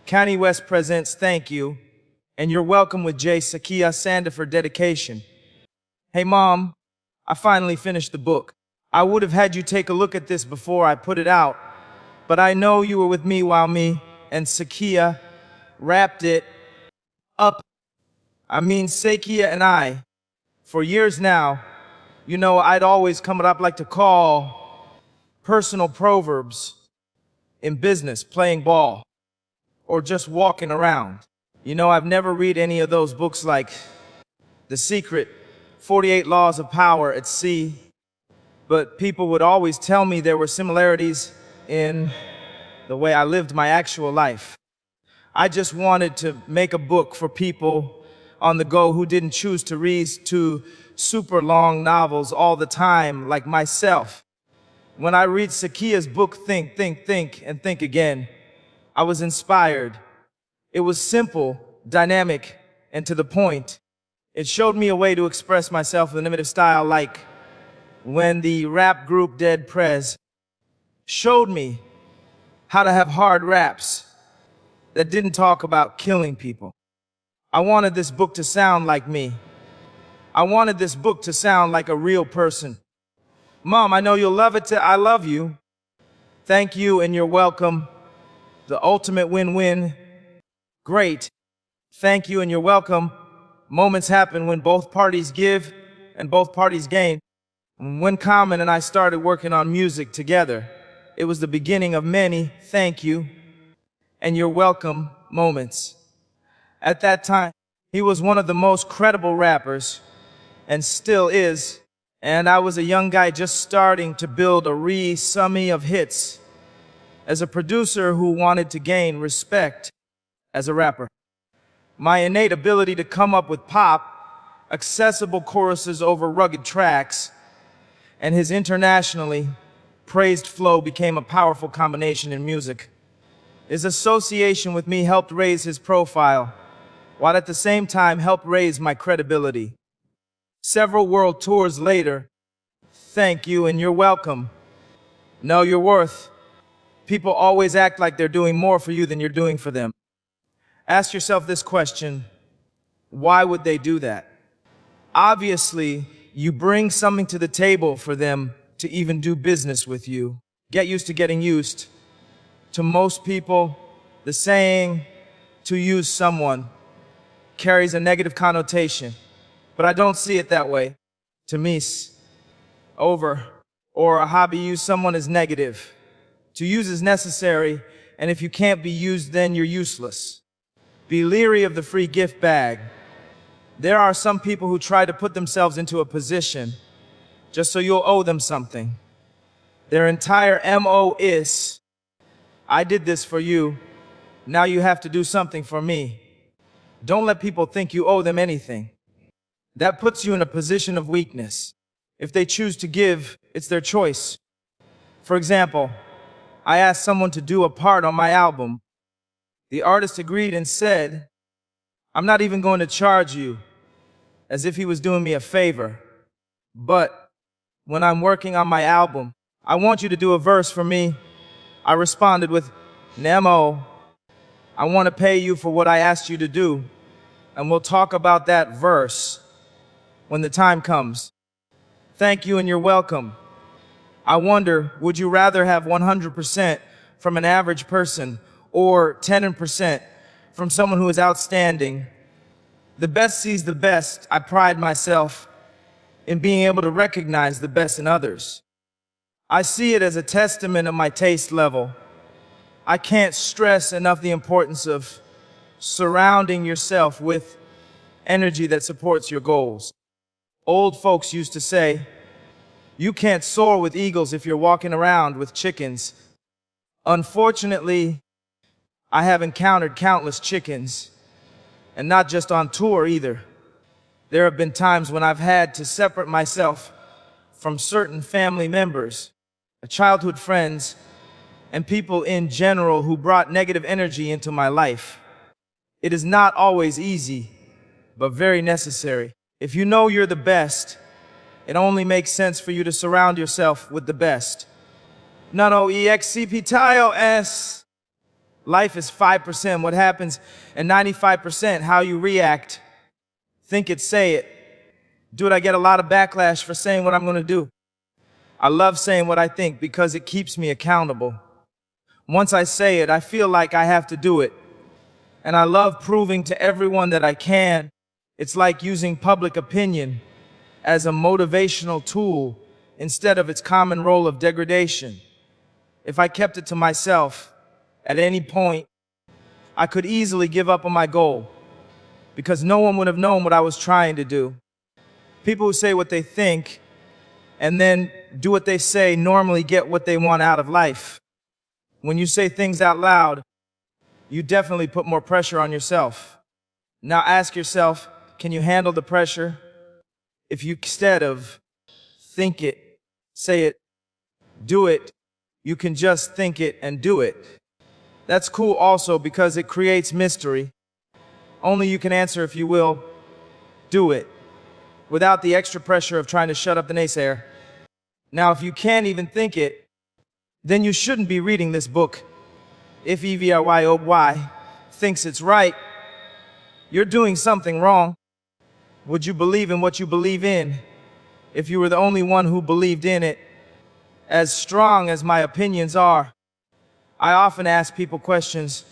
Kanye West presents Thank You, and You're Welcome with J. Sakiya Sandifer dedication. Hey Mom, I finally finished the book. I would have had you take a look at this before I put it out, but I know you were with me while me and Sakiya wrapped it up. Sakiya and I, for years now, I'd always come what I'd like to call personal proverbs in business, playing ball, or just walking around. I've never read any of those books like The Secret, 48 Laws of Power at Sea, but people would always tell me there were similarities in the way I lived my actual life. I just wanted to make a book for people on the go who didn't choose to read two super long novels all the time like myself. When I read Sakiya's book, Think, and Think Again, I was inspired. It was simple, dynamic, and to the point. It showed me a way to express myself in a limited style, like when the rap group Dead Prez showed me how to have hard raps that didn't talk about killing people. I wanted this book to sound like me. I wanted this book to sound like a real person. Mom, I know you'll love it. I love you. Thank you and you're welcome. The ultimate win-win. Great. Thank you and you're welcome. Moments happen when both parties give and both parties gain. When Common and I started working on music together, it was the beginning of many thank you and you're welcome moments. At that time, he was one of the most credible rappers, and still is, and I was a young guy just starting to build a resume of hits as a producer who wanted to gain respect as a rapper. My innate ability to come up with pop, accessible choruses over rugged tracks, and his internationally praised flow became a powerful combination in music. His association with me helped raise his profile, while at the same time helped raise my credibility. Several world tours later, thank you and you're welcome. Know your worth. People always act like they're doing more for you than you're doing for them. Ask yourself this question: why would they do that? Obviously, you bring something to the table for them to even do business with you. Get used to getting used. To most people, the saying, to use someone, carries a negative connotation, but I don't see it that way. To me, over, or a hobby use someone is negative. To use is necessary, and if you can't be used, then you're useless. Be leery of the free gift bag. There are some people who try to put themselves into a position just so you'll owe them something. Their entire MO is, I did this for you, now you have to do something for me. Don't let people think you owe them anything. That puts you in a position of weakness. If they choose to give, it's their choice. For example, I asked someone to do a part on my album. The artist agreed and said, I'm not even going to charge you, as if he was doing me a favor. But when I'm working on my album, I want you to do a verse for me. I responded with, Nemo, I want to pay you for what I asked you to do, and we'll talk about that verse when the time comes. Thank you and you're welcome. I wonder, would you rather have 100% from an average person or 10% from someone who is outstanding? The best sees the best. I pride myself in being able to recognize the best in others. I see it as a testament of my taste level. I can't stress enough the importance of surrounding yourself with energy that supports your goals. Old folks used to say, you can't soar with eagles if you're walking around with chickens. Unfortunately, I have encountered countless chickens, and not just on tour either. There have been times when I've had to separate myself from certain family members, childhood friends, and people in general who brought negative energy into my life. It is not always easy, but very necessary. If you know you're the best, it only makes sense for you to surround yourself with the best. Nano EXCP Tayo S. Life is 5% what happens and 95% how you react. Think it, say it. Dude, I get a lot of backlash for saying what I'm gonna do. I love saying what I think because it keeps me accountable. Once I say it, I feel like I have to do it. And I love proving to everyone that I can. It's like using public opinion as a motivational tool instead of its common role of degradation. If I kept it to myself, at any point, I could easily give up on my goal because no one would have known what I was trying to do. People who say what they think and then do what they say normally get what they want out of life. When you say things out loud, you definitely put more pressure on yourself. Now ask yourself, can you handle the pressure? If you, instead of think it, say it, do it, you can just think it and do it. That's cool also because it creates mystery. Only you can answer if you will do it, without the extra pressure of trying to shut up the naysayer. Now, if you can't even think it, then you shouldn't be reading this book. If EVRYOY thinks it's right, you're doing something wrong. Would you believe in what you believe in if you were the only one who believed in it? As strong as my opinions are, I often ask people questions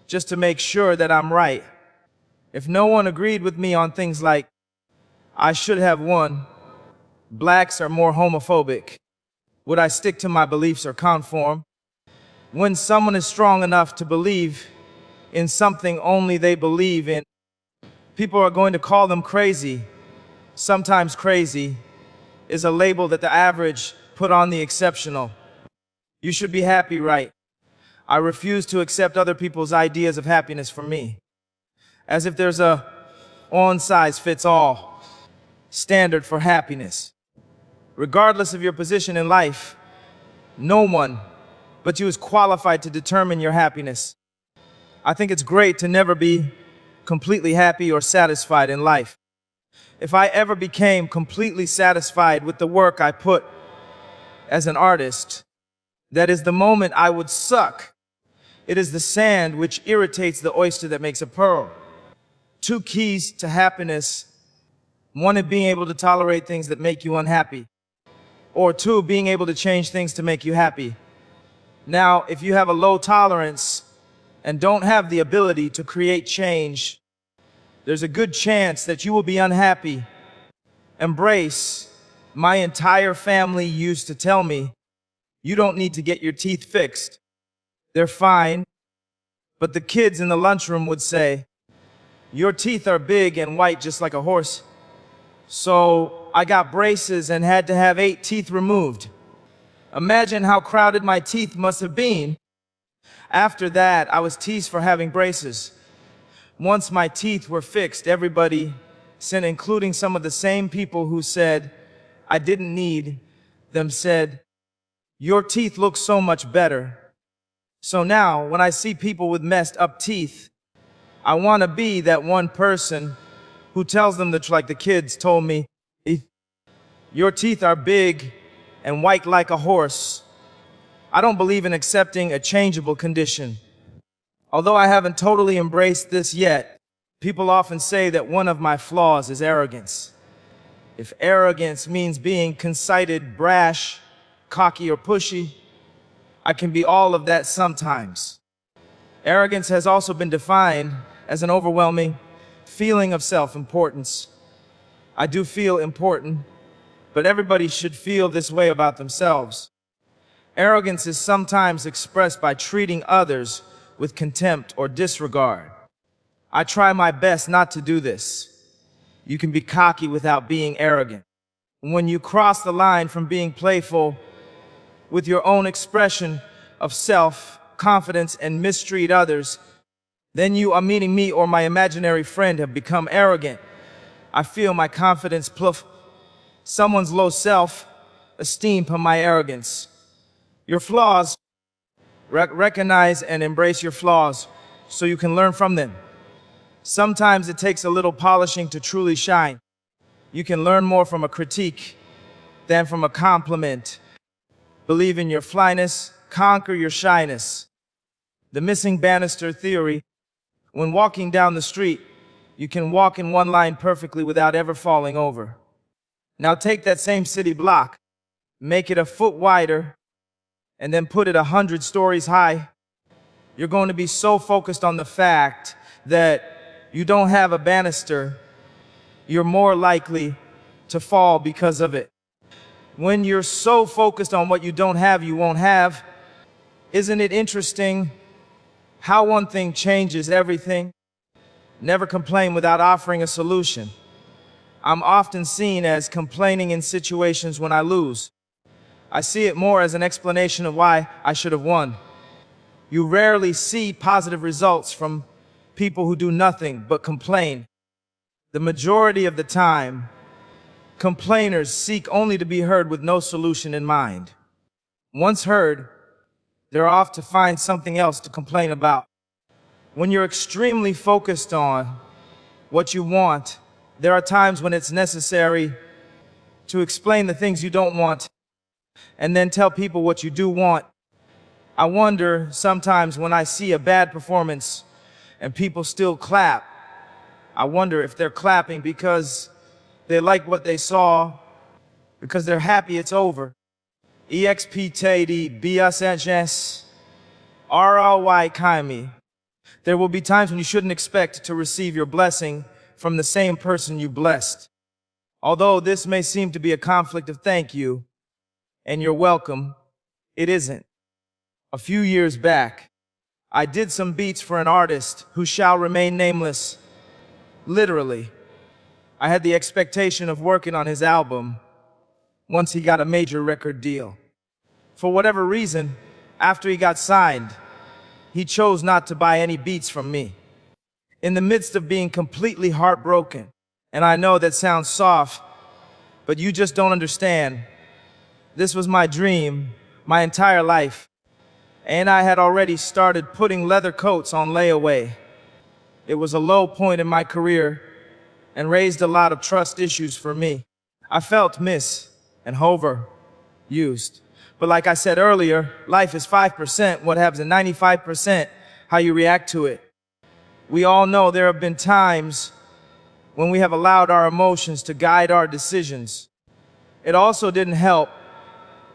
just to make sure that I'm right. If no one agreed with me on things like, I should have won, blacks are more homophobic, would I stick to my beliefs or conform? When someone is strong enough to believe in something only they believe in, people are going to call them crazy. Sometimes crazy is a label that the average put on the exceptional. You should be happy, right? I refuse to accept other people's ideas of happiness from me. As if there's a one-size-fits-all standard for happiness. Regardless of your position in life, no one but you is qualified to determine your happiness. I think it's great to never be completely happy or satisfied in life. If I ever became completely satisfied with the work I put as an artist, that is the moment I would suck. It is the sand which irritates the oyster that makes a pearl. Two keys to happiness. One is being able to tolerate things that make you unhappy. Or two, being able to change things to make you happy. Now, if you have a low tolerance and don't have the ability to create change, there's a good chance that you will be unhappy. Embrace. My entire family used to tell me, you don't need to get your teeth fixed. They're fine. But the kids in the lunchroom would say, your teeth are big and white just like a horse. So I got braces and had to have 8 teeth removed. Imagine how crowded my teeth must have been. After that, I was teased for having braces. Once my teeth were fixed, everybody said, including some of the same people who said I didn't need them, said, your teeth look so much better. So now, when I see people with messed up teeth, I want to be that one person who tells them that, like the kids told me, your teeth are big and white like a horse. I don't believe in accepting a changeable condition. Although I haven't totally embraced this yet, people often say that one of my flaws is arrogance. If arrogance means being conceited, brash, cocky, or pushy, I can be all of that sometimes. Arrogance has also been defined as an overwhelming feeling of self-importance. I do feel important, but everybody should feel this way about themselves. Arrogance is sometimes expressed by treating others with contempt or disregard. I try my best not to do this. You can be cocky without being arrogant. When you cross the line from being playful with your own expression of self-confidence and mistreat others, then you are meeting me or my imaginary friend have become arrogant. I feel my confidence pluff. Someone's low self-esteem from my arrogance. Your flaws. Recognize and embrace your flaws so you can learn from them. Sometimes it takes a little polishing to truly shine. You can learn more from a critique than from a compliment. Believe in your flyness, conquer your shyness. The missing banister theory. When walking down the street, you can walk in one line perfectly without ever falling over. Now take that same city block, make it a foot wider, and then put it 100 stories high. You're going to be so focused on the fact that you don't have a banister, you're more likely to fall because of it. When you're so focused on what you don't have, you won't have. Isn't it interesting how one thing changes everything? Never complain without offering a solution. I'm often seen as complaining in situations when I lose. I see it more as an explanation of why I should have won. You rarely see positive results from people who do nothing but complain. The majority of the time, complainers seek only to be heard with no solution in mind. Once heard, they're off to find something else to complain about. When you're extremely focused on what you want, there are times when it's necessary to explain the things you don't want and then tell people what you do want. I wonder sometimes when I see a bad performance and people still clap, I wonder if they're clapping because they like what they saw, because they're happy it's over. EXPTD BSHS RLY Kaimi. There will be times when you shouldn't expect to receive your blessing from the same person you blessed. Although this may seem to be a conflict of thank you and you're welcome, it isn't. A few years back, I did some beats for an artist who shall remain nameless. Literally, I had the expectation of working on his album once he got a major record deal. For whatever reason, after he got signed, he chose not to buy any beats from me. In the midst of being completely heartbroken, and I know that sounds soft, but you just don't understand. This was my dream, my entire life, and I had already started putting leather coats on layaway. It was a low point in my career and raised a lot of trust issues for me. I felt and overused. But like I said earlier, life is 5% what happens and 95% how you react to it. We all know there have been times when we have allowed our emotions to guide our decisions. It also didn't help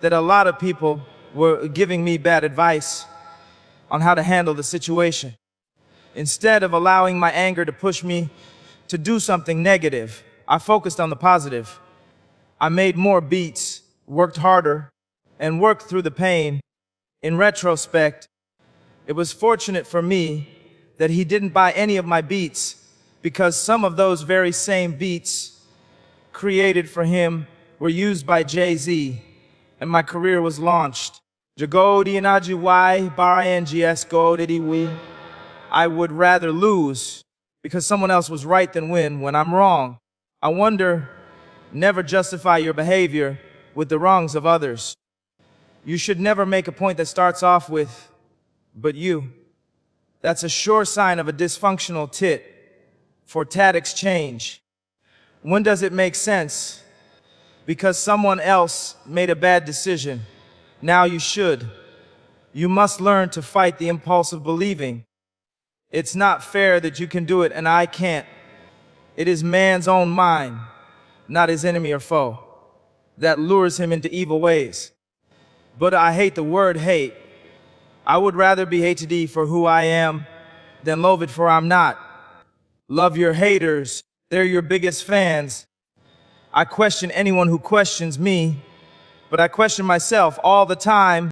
that a lot of people were giving me bad advice on how to handle the situation. Instead of allowing my anger to push me to do something negative, I focused on the positive. I made more beats, worked harder, and worked through the pain. In retrospect, it was fortunate for me that he didn't buy any of my beats, because some of those very same beats created for him were used by Jay-Z, and my career was launched. I would rather lose because someone else was right than win when I'm wrong. I wonder, never justify your behavior with the wrongs of others. You should never make a point that starts off with, but you. That's a sure sign of a dysfunctional tit for tat exchange. When does it make sense? Because someone else made a bad decision. Now you should. You must learn to fight the impulse of believing. It's not fair that you can do it and I can't. It is man's own mind, not his enemy or foe, that lures him into evil ways. But I hate the word hate. I would rather be hated for who I am than loathed for I'm not. Love your haters, they're your biggest fans. I question anyone who questions me, but I question myself all the time.